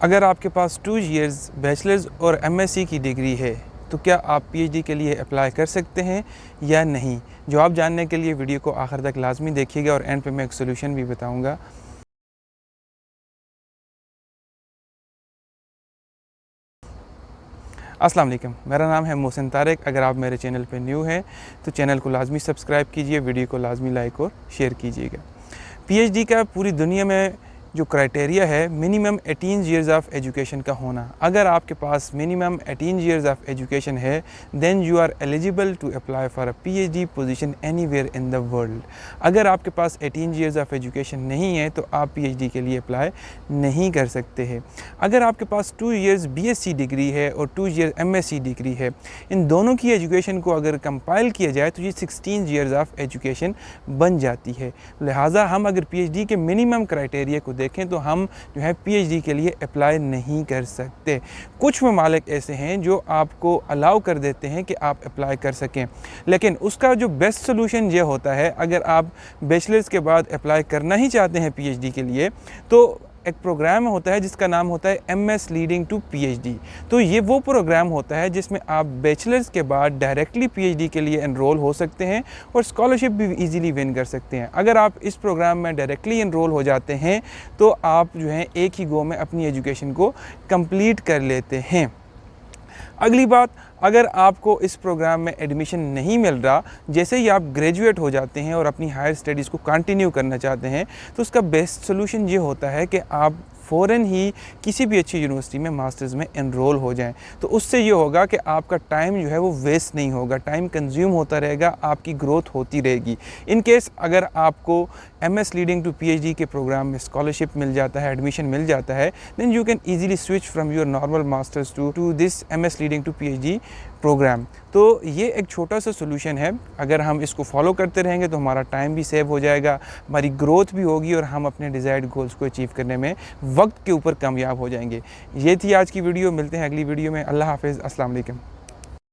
अगर आपके पास 2 years bachelors और एमएससी की डिग्री है तो क्या आप पीएचडी के लिए अप्लाई कर सकते हैं या नहीं। जवाब जानने के लिए वीडियो को आखिर तक लाजमी देखिएगा और एंड पे मैं एक सोल्यूशन भी बताऊंगा। अस्सलाम वालेकुम, मेरा नाम है मोहसिन तारिक। अगर आप मेरे चैनल पे न्यू हैं तो चैनल को लाजमी सब्सक्राइब कीजिए, वीडियो को लाजमी लाइक और शेयर कीजिएगा। पीएचडी का पूरी दुनिया में जो क्राइटेरिया है मिनिमम 18 इयर्स ऑफ एजुकेशन का होना। अगर आपके पास मिनिमम 18 इयर्स ऑफ एजुकेशन है then you are eligible to apply for a PhD position anywhere in the world. अगर आपके पास 18 इयर्स ऑफ एजुकेशन नहीं है तो आप पीएचडी के लिए अप्लाई नहीं कर सकते हैं। अगर आपके पास 2 इयर्स बीएससी डिग्री है और 2 इयर्स एमएससी डिग्री है, इन दोनों की एजुकेशन को अगर कंपाइल किया जाए तो ये 16 इयर्स ऑफ एजुकेशन बन जाती है। लिहाजा हम अगर पीएचडी के मिनिमम क्राइटेरिया को देखें तो हम जो है पीएचडी के लिए अप्लाई नहीं कर सकते। कुछ ममालिक ऐसे हैं जो आपको अलाउ कर देते हैं कि आप अप्लाई कर सकें, लेकिन उसका जो बेस्ट सोल्यूशन ये होता है अगर आप बैचलर्स के बाद अप्लाई करना ही चाहते हैं पीएचडी के लिए तो एक प्रोग्राम होता है जिसका नाम होता है एमएस लीडिंग टू पीएचडी। तो ये वो प्रोग्राम होता है जिसमें आप बैचलर्स के बाद डायरेक्टली पीएचडी के लिए एनरोल हो सकते हैं और स्कॉलरशिप भी इजीली विन कर सकते हैं। अगर आप इस प्रोग्राम में डायरेक्टली एनरोल हो जाते हैं तो आप जो है एक ही गो में अपनी एजुकेशन को कंप्लीट कर लेते हैं। अगली बात, अगर आपको इस प्रोग्राम में एडमिशन नहीं मिल रहा, जैसे ही आप ग्रेजुएट हो जाते हैं और अपनी हायर स्टडीज़ को कंटिन्यू करना चाहते हैं तो उसका बेस्ट सोल्यूशन ये होता है कि आप फ़ौरन ही किसी भी अच्छी यूनिवर्सिटी में मास्टर्स में एनरोल हो जाएं। तो उससे ये होगा कि आपका टाइम जो है वो वेस्ट नहीं होगा, टाइम कंज्यूम होता रहेगा, आपकी ग्रोथ होती रहेगी। इन केस अगर आपको एमएस लीडिंग टू पीएचडी के प्रोग्राम में स्कॉलरशिप मिल जाता है, एडमिशन मिल जाता है, then you can easily switch from your normal masters to this MS leading to PhD program. तो ये एक छोटा सा सोल्यूशन है। अगर हम इसको फॉलो करते रहेंगे तो हमारा टाइम भी सेव हो जाएगा, हमारी ग्रोथ भी होगी और हम अपने डिज़ायर्ड गोल्स को अचीव करने में वक्त के ऊपर कामयाब हो जाएंगे। ये थी आज की वीडियो, मिलते हैं अगली वीडियो में। अल्लाह हाफिज़, अस्सलाम वालेकुम।